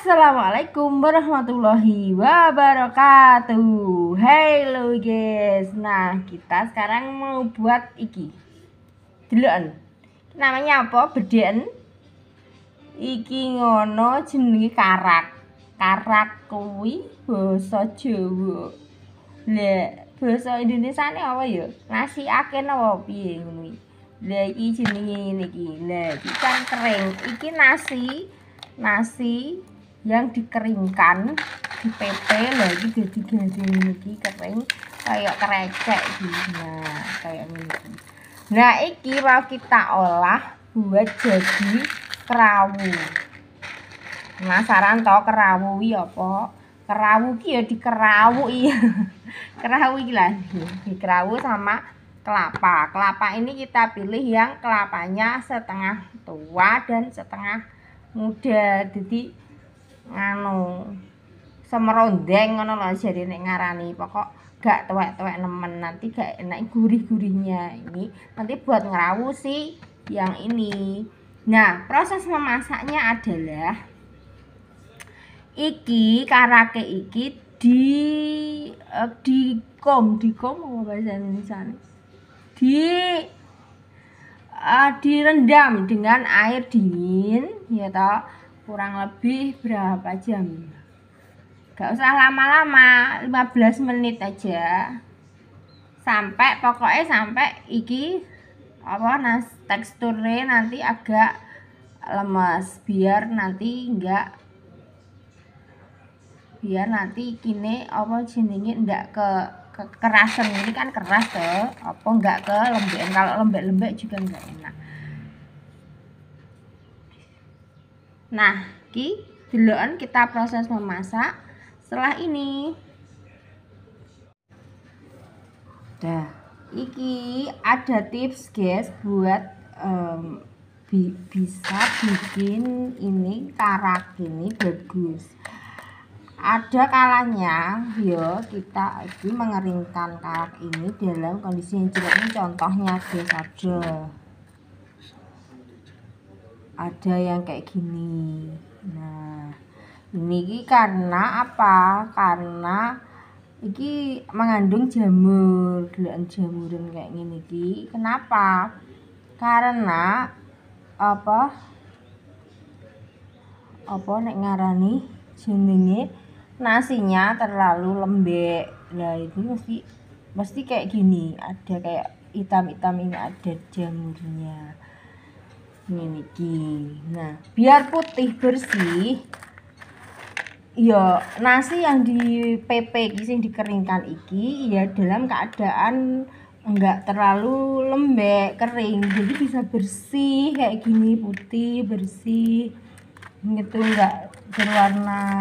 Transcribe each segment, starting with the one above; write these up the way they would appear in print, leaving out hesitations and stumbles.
Assalamualaikum warahmatullahi wabarakatuh. Halo guys. Nah, kita sekarang mau buat iki. Deloken. Namanya apa? Bedhen. Iki ngono jenenge karak. Karak kuwi basa Jawa. Lah, basa Indonesiane apa ya? Nasi aken apa piye ngono iki. Lah iki jenenge ngene iki. Lah, ikan kering. Iki nasi yang dikeringkan, dipepe lagi jadi gini kering kayak krecek gitu. Nah, kayak gini. Nah, iki mau kita olah buat jadi kerawu. Penasaran toh kerawu iki apa? Kerawu iki ya dikerawu iya. Kerawu iki lah. Dikerawu sama kelapa. Kelapa ini kita pilih yang kelapanya setengah tua dan setengah muda. Jadi semerondeng ngono lho jare nek ngarani, pokok gak tuwek-tuwek nemen, nanti gak enak gurih-gurihnya. Ini nanti buat ngerawu sih yang ini. Nah, proses memasaknya adalah iki karake iki dikom apa bahasa Indonesia? Direndam dengan air dingin ya toh, kurang lebih berapa jam? Gak usah lama-lama, 15 menit aja. Pokoknya sampai iki apa teksturnya nanti agak lemes, biar nanti kini apa jenenge ndak kekerasan. Ini kan keras tuh, apa enggak ke lembekan. Kalau lembek-lembek juga enggak enak. Nah, iki deloken kita proses memasak setelah ini. Dah, iki ada tips guys buat bisa bikin ini karak ini bagus. Ada kalanya ya kita ini mengeringkan karak ini dalam kondisi yang jelek. Ini contohnya guys, ada yang kayak gini. Nah, ini karena apa? Karena ini mengandung jamur, jamuran kayak gini iki. Kenapa? Karena apa nek ngarani jenenge nasinya terlalu lembek. Nah, itu mesti kayak gini, ada kayak hitam-hitam ini, ada jamurnya. Ini iki. Nah, biar putih bersih, ya nasi yang di pepe iki sing dikeringkan iki ya dalam keadaan enggak terlalu lembek, kering. Jadi bisa bersih kayak gini, putih, bersih. Gitu, enggak berwarna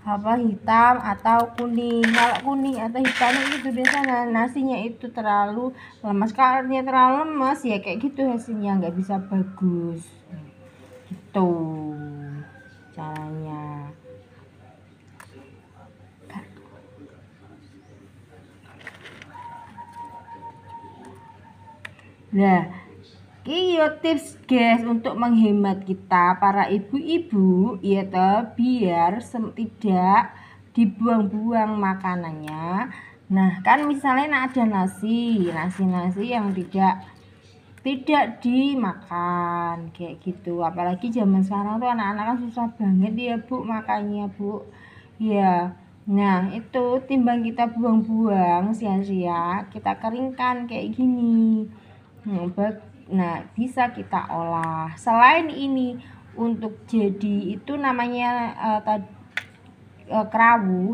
hitam atau kuning. Kalau kuning atau hitam itu biasanya nasinya itu terlalu lemas. Kalau terlalu lemas ya kayak gitu hasilnya nggak bisa bagus. Gitu caranya. Nah, iki yo tips guys untuk menghemat kita para ibu-ibu ya toh, biar tidak dibuang-buang makanannya. Nah, kan misalnya ada nasi yang tidak dimakan kayak gitu. Apalagi zaman sekarang tuh anak-anak kan susah banget ya Bu makannya Bu. Ya. Nah, itu timbang kita buang-buang sia-sia, kita keringkan kayak gini. Nah, bisa kita olah. Selain ini untuk jadi itu namanya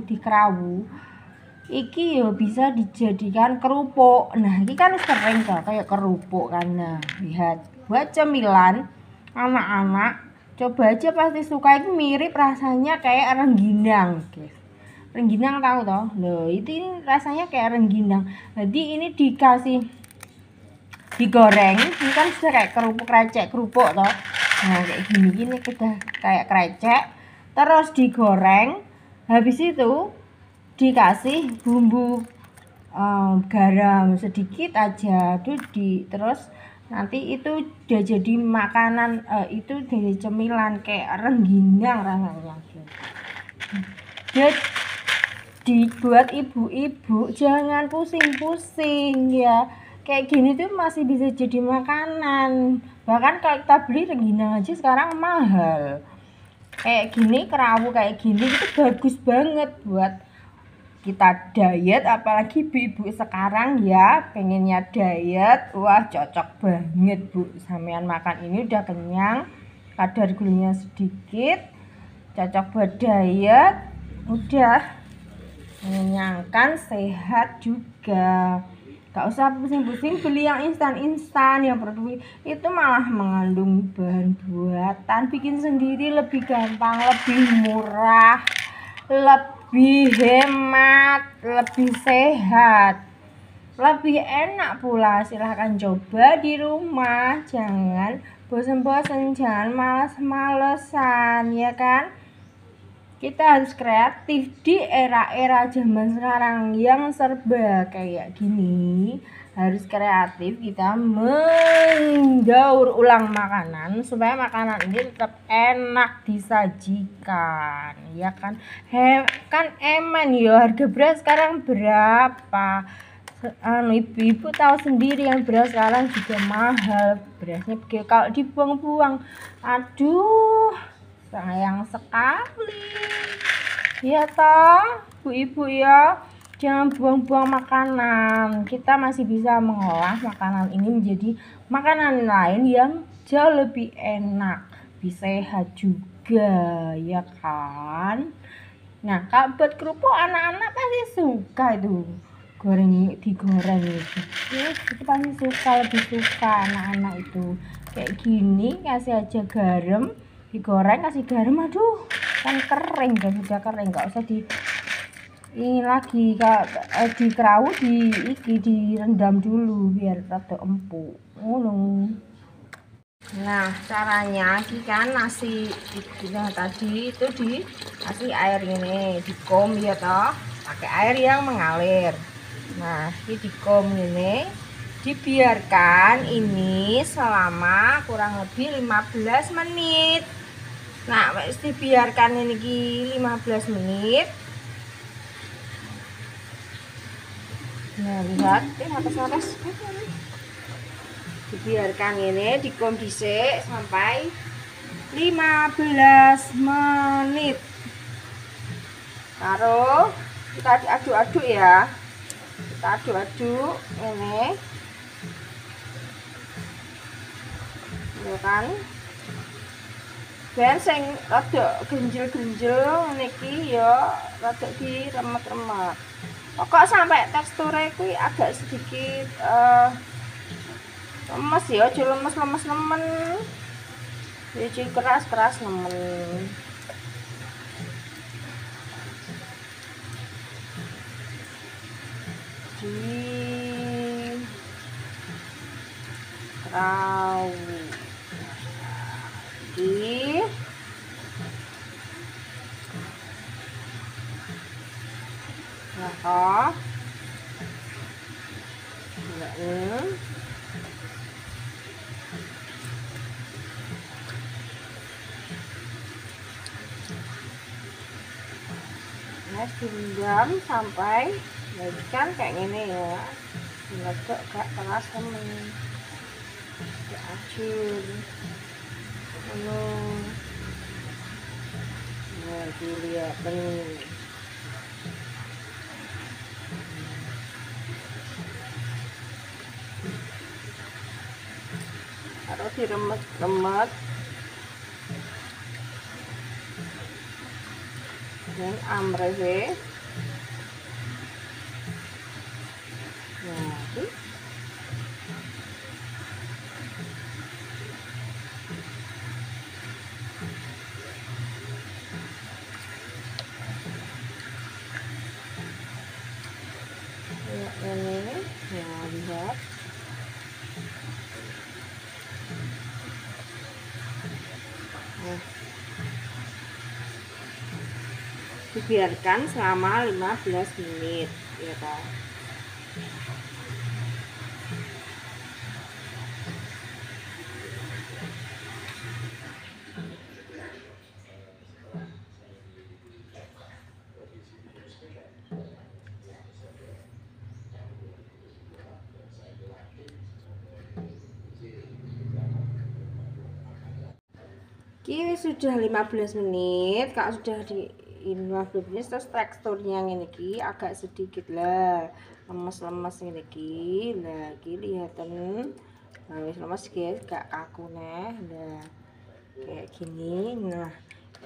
dikerawu. Iki yo bisa dijadikan kerupuk. Nah, ini kan sering kayak kerupuk kan. Nah, lihat buat cemilan anak-anak coba aja pasti suka. Ini mirip rasanya kayak rengginang, guys. Rengginang tahu toh? Loh, ini rasanya kayak rengginang. Jadi ini digoreng, ini kan sudah kayak kerupuk toh. Nah, kayak gini kita kayak krecek, terus digoreng. Habis itu dikasih bumbu garam sedikit aja, terus Nanti itu udah jadi makanan, itu jadi cemilan kayak rengginang rasanya. Dia dibuat ibu-ibu jangan pusing-pusing ya, kayak gini tuh masih bisa jadi makanan. Bahkan kalau kita beli rengginang aja sekarang mahal. Kayak gini, kerawu kayak gini itu bagus banget buat kita diet, apalagi ibu-ibu sekarang ya pengennya diet. Wah, cocok banget Bu, sampean makan ini udah kenyang, kadar gulanya sedikit, cocok buat diet, udah mengenyangkan, sehat juga. Gak usah pusing-pusing beli yang instan-instan, yang produk itu malah mengandung bahan buatan. Bikin sendiri lebih gampang, lebih murah, lebih hemat, lebih sehat, lebih enak pula. Silahkan coba di rumah, jangan bosan-bosan, jangan malas-malesan, ya kan? Kita harus kreatif di era-era zaman sekarang yang serba kayak gini. Harus kreatif, kita mendaur ulang makanan supaya makanan ini tetap enak disajikan, ya kan? Kan emen ya, harga beras sekarang berapa? Ibu-ibu tahu sendiri yang beras sekarang juga mahal. Berasnya kalau dibuang-buang, aduh, sayang sekali. Ya toh, Bu-ibu ya, jangan buang-buang makanan. Kita masih bisa mengolah makanan ini menjadi makanan lain yang jauh lebih enak, bisa sehat juga, ya kan? Nah, kalau buat kerupuk anak-anak pasti suka itu. Digoreng itu. Itu pasti suka, lebih suka anak-anak itu. Kayak gini, kasih aja garam, digoreng kasih garam, aduh, kan kering, dan sudah kering, nggak usah di ini lagi, di kerawu direndam dulu biar rada empuk. Nah, caranya kan nasi yang tadi itu dikasih air ini, dikom ya toh, pakai air yang mengalir. Nah, ini dikom ini, dibiarkan ini selama kurang lebih 15 menit. Nah, dibiarkan ini 15 menit. Nah, lihat, atas. Dibiarkan ini dikom dhisik sampai 15 menit. Taruh, kita aduk-aduk ya. Kita aduk-aduk ini. Ya kan? Ben sing rada genjel-genjel niki ya rada diremet-remet. Pokok sampai teksturnya kuwi agak sedikit lemes ya, aja lemes-lemes nemen. Jadi keras-keras nemen. Di kerawu di nah, direndam sampai kan kayak gini ya, dilegek gak keras temen, diacur nah dilihat nih. Harus diremet-remet dan amrese. Nah, ini ya, lihat dibiarkan selama 15 menit ya kan. Ini sudah 15 menit. Kak sudah di 15 menit terus teksturnya ini ki agak sedikit lah lemes-lemes ini ki. Nah, iki lihatan. Nah, wis lemes guys, gak kaku neh. Nah, kayak gini. Nah,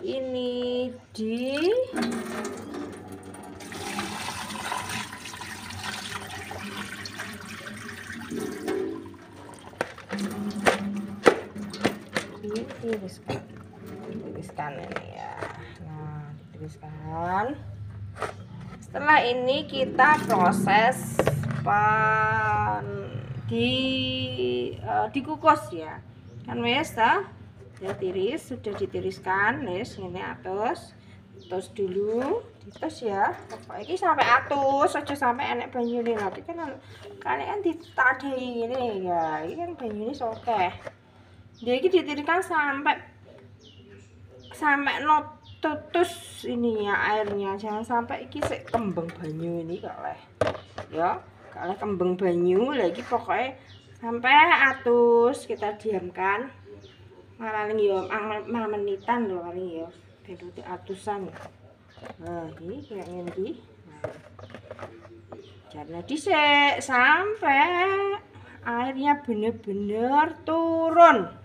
ini di ditiriskan ini ya. Nah, ditiriskan. Setelah ini kita proses dikukus ya. Kan wes ta? Ya tiris, sudah ditiriskan, wes ini atus. Tus dulu, ditus ya. Pokoknya ini sampai atus, aja sampai enek banyune. Nanti kan kalian ditadai ini ya. Ini kan banyune sokeh. Dia ini ditiriskan sampai tutus ini ya airnya. Jangan sampai iki sik kembang banyu ini kaleh. Ya, kaleh kembang banyu lagi pokoknya sampai atus kita diamkan. Paling yo 5 menitan lho paling yo. Bentuk atusan. Nah, ini kayak ngene. Karena dhisik sampai airnya bener-bener turun.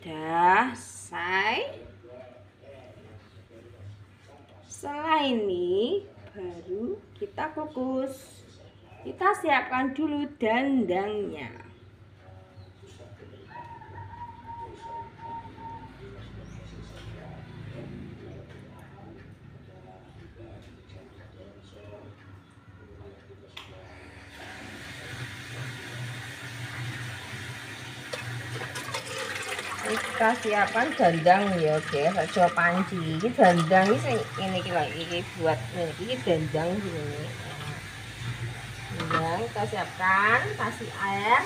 Dah selesai. Setelah ini baru kita kukus. Kita siapkan dulu dandangnya. Kita siapkan dandang ya guys, aja panci. Ini dandang ini lagi buat ini dandang gini. Nah, kita siapkan, kasih air.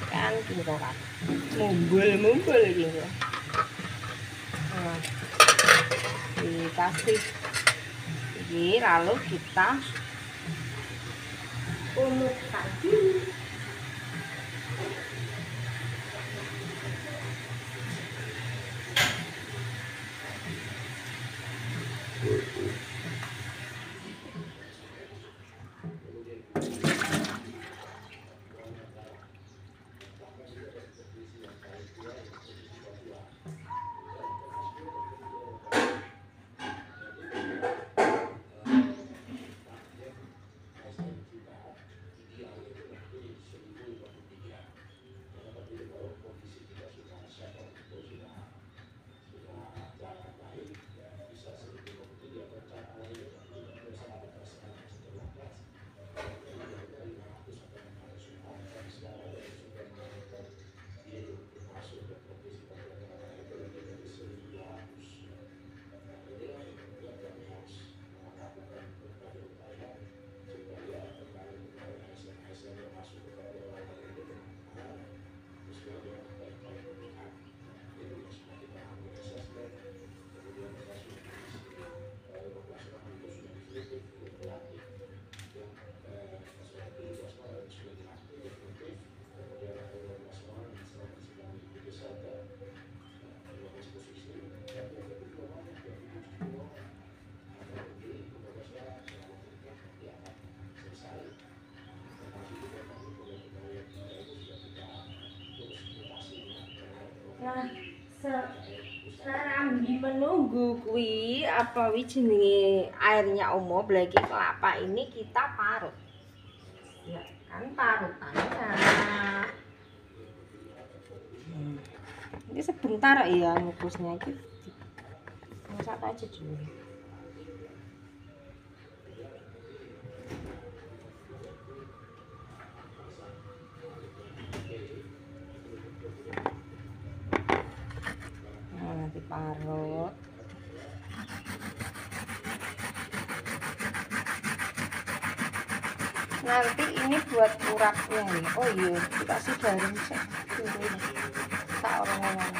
Kan kita kan mumbul gitu. Nah, dikasih ini lalu kita umumkan dulu. Nah, sekarang menunggu kui apa jenenge airnya umo lagi kelapa ini kita parut. Ya, kan parutannya. Ini sebentar ya ngukusnya gitu. Masak aja dulu. Diparut. Nanti ini buat urapnya ya. Oh iya, dikasih garam sih. Tak orang-orang.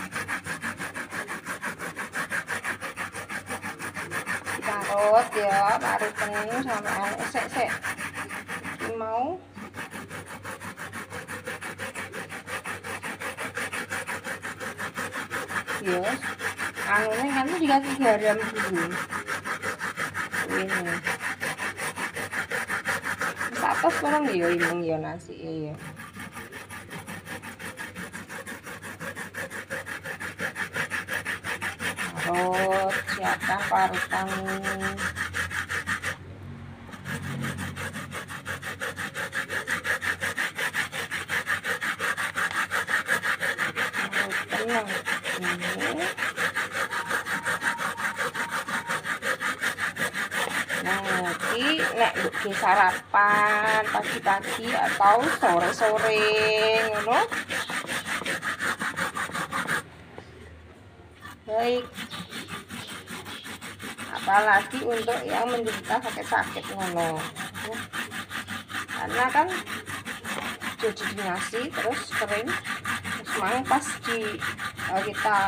Kita parut ya, paruten sampai sek iki mau ya anunya kan tuh dikasih garam dulu ini atas kurang ya imung ya nasi ya parut siapkan parutan tenang ini. Nah, nanti nek di sarapan pagi-pagi atau sore-sore ngono. Baik. Apalagi untuk yang menderita sakit-sakit ngono. Karena kan jadi nasi terus kering terus mang pas di kita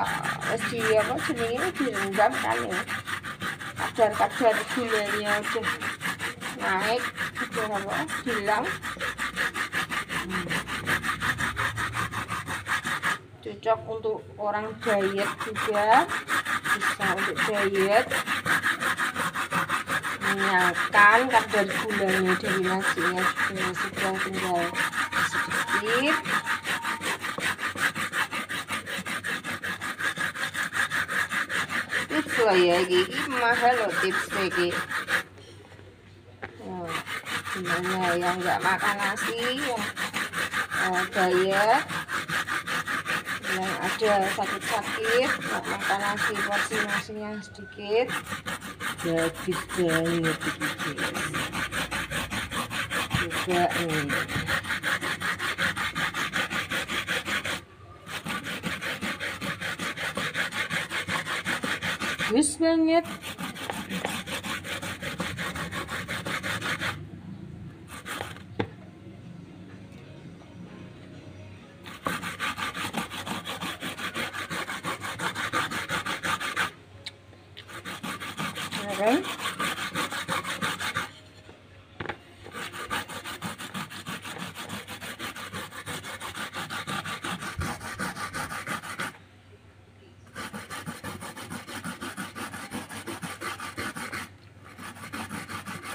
di apa jenenge direndam kan ya. Kadar gulanya udah naik udah apa hilang cocok untuk orang diet juga bisa untuk diet menyiapkan kadar gulanya dari nasinya sudah tinggal sedikit tips lah ya ini mahal loh tips lagi gimana yang nggak makan nasi yang diet yang ada sakit-sakit nggak makan nasi porsi nasinya sedikit habis diet juga nih bagus banget kan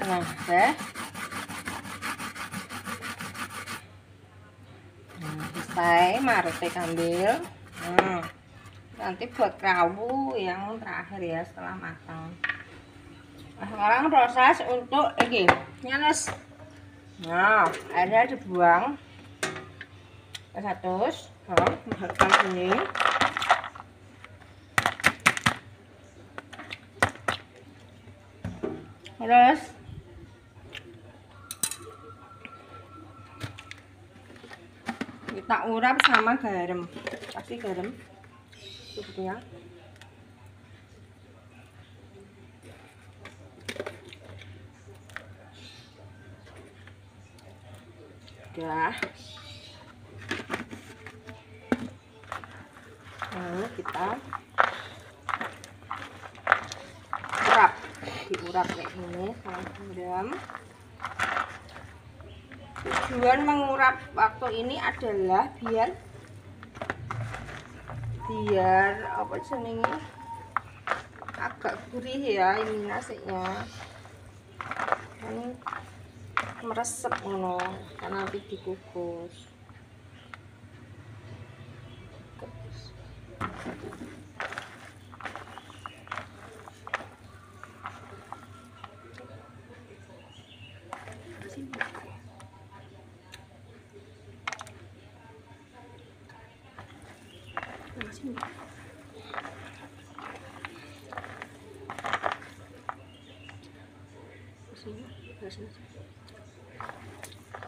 nah selesai marute ambil nanti buat kerawu yang terakhir ya setelah matang. Nah, sekarang proses untuk ini nyanes. Nah, airnya dibuang ke satu, masukkan sini. Terus kita urap sama garam, kasih garam cukupnya. Udah. Lalu kita diurap kayak gini sama garam. Tujuan mengurap waktu ini adalah biar apa jenenge agak gurih ya ini nasinya. Ini meresep ngono karena nanti dikukus.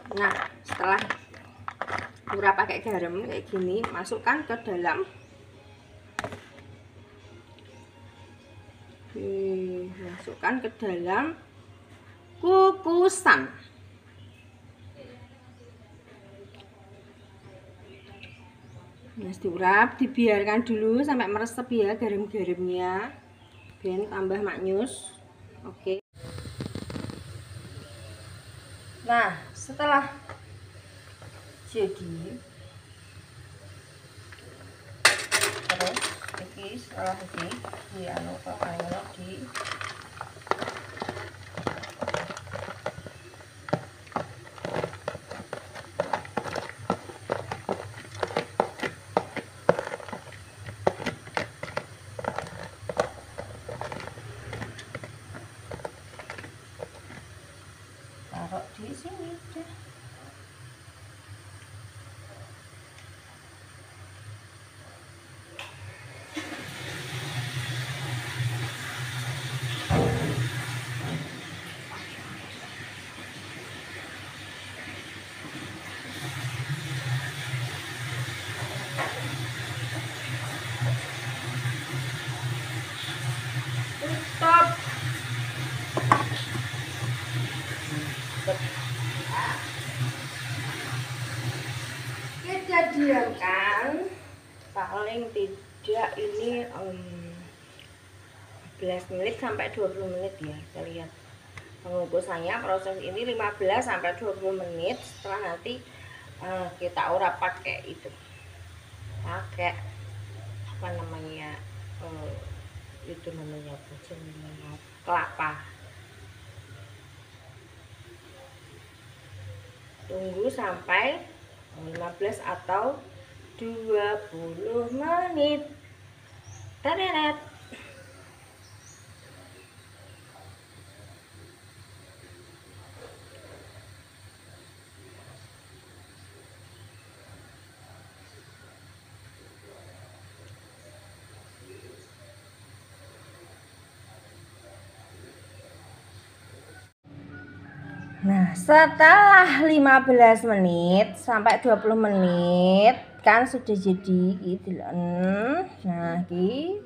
Nah, setelah urap pakai garam kayak gini, masukkan ke dalam kukusan. Nah, diurap, dibiarkan dulu sampai meresep ya garam-garamnya, biar tambah maknyus. Oke. Nah, setelah jadi terus iki setelah iki di anu kok ayo di taruh di sini deh. Stop. Kita diamkan paling tidak ini 15 menit sampai 20 menit ya. Kita lihat pengukusannya. Proses ini 15 sampai 20 menit. Setelah nanti kita urap pakai itu, pakai apa namanya, itu namanya kelapa. Tunggu sampai 15 atau 20 menit. Taderet. Nah, setelah 15 menit sampai 20 menit kan sudah jadi gitu loh. Nah, iki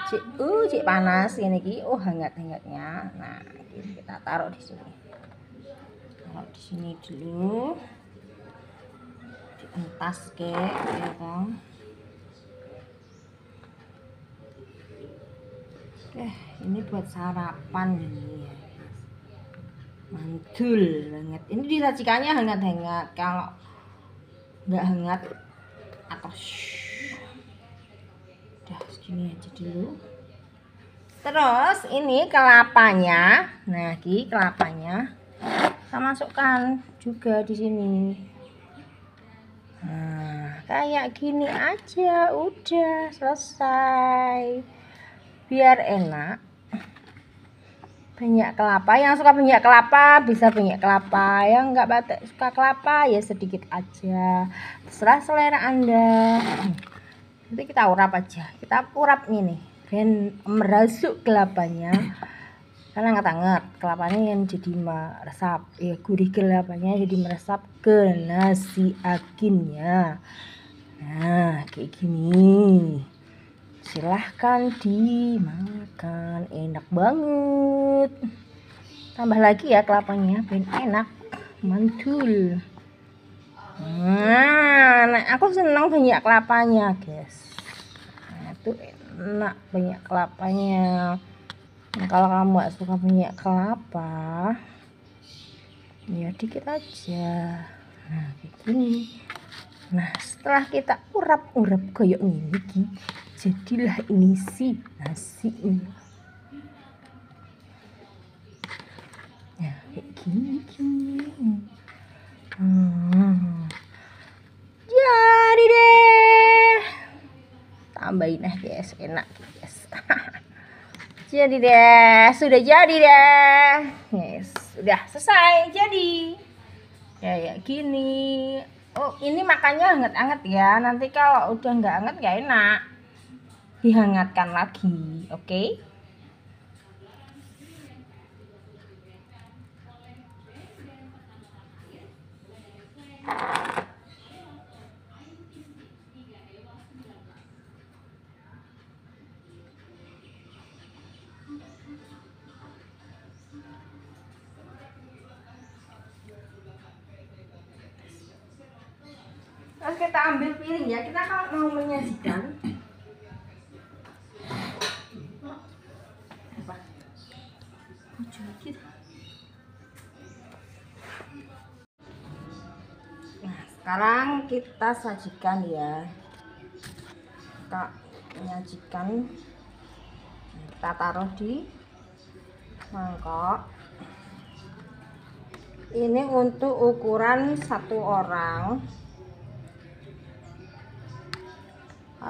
cik panas ini ki. Oh, hangat-hangatnya. Nah, kita taruh di sini. Taruh di sini dulu. Dientas kek ya kan. Ini buat sarapan ini ya. Mantul banget. Ini disajikannya hangat-hangat. Kalau nggak hangat atau udah segini aja dulu. Terus ini kelapanya. Nah, ini kelapanya kita masukkan juga di sini. Nah, kayak gini aja udah selesai. Biar enak. Banyak kelapa, yang suka banyak kelapa bisa banyak kelapa, yang nggak suka kelapa ya sedikit aja, terserah selera Anda. Nanti kita urap aja, kita urap ini dan merasuk kelapanya karena hangat-hangat, kelapanya yang jadi meresap ya, gurih kelapanya jadi meresap ke nasi akinnya. Nah, kayak gini. Silahkan dimakan, enak banget. Tambah lagi ya kelapanya, biar enak, mantul. Nah, aku senang banyak kelapanya, guys. Nah, itu enak banyak kelapanya. Nah, kalau kamu gak suka banyak kelapa, ya dikit aja. Nah, kayak gini. Nah, setelah kita urap-urap kayak gini, jadilah ini si nasi ini. Nah, kayak gini. Jadi deh. Tambahin guys, enak guys. Jadi deh, sudah jadi deh. Yes, sudah selesai jadi. Kayak gini. Oh, ini makannya hangat-hangat ya. Nanti kalau udah nggak hangat nggak enak. Dihangatkan lagi, oke? Terus kita ambil piring ya. Kita kalau mau menyajikan lagi. Nah, sekarang kita sajikan ya. Kita menyajikan, kita taruh di mangkok. Ini untuk ukuran satu orang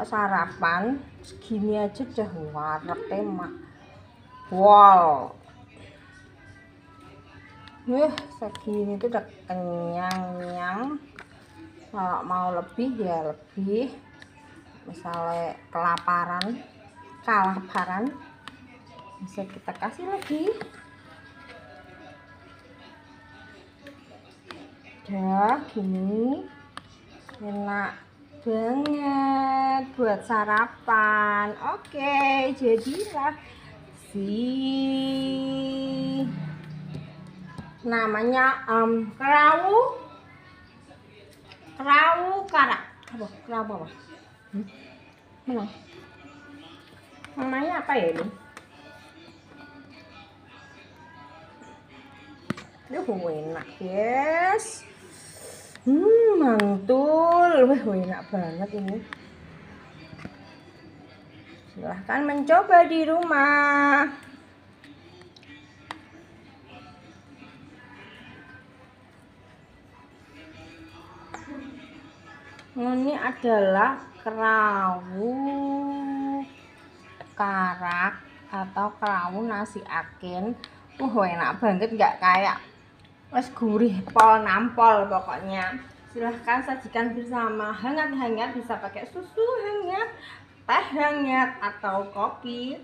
sarapan segini aja udah warek temak. Wow, segini tuh udah kenyang. Kalau mau lebih ya lebih, misalnya kelaparan bisa kita kasih lagi. Udah gini enak banget buat sarapan. Oke, jadilah namanya kerawu karak apa namanya apa ya ini? Enak guys. Mantul. Enak banget ini. Silahkan mencoba di rumah. Ini adalah kerawu karak atau kerawu nasi akin. Enak banget, nggak kayak wes gurih pol nampol pokoknya. Silahkan sajikan bersama hangat-hangat, bisa pakai susu hangat, teh hangat atau kopi.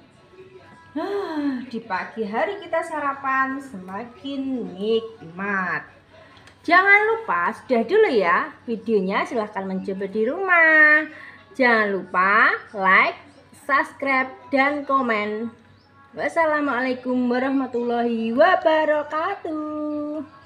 Di pagi hari kita sarapan semakin nikmat. Jangan lupa, sudah dulu ya videonya, silahkan mencoba di rumah. Jangan lupa like, subscribe, dan komen. Wassalamualaikum warahmatullahi wabarakatuh.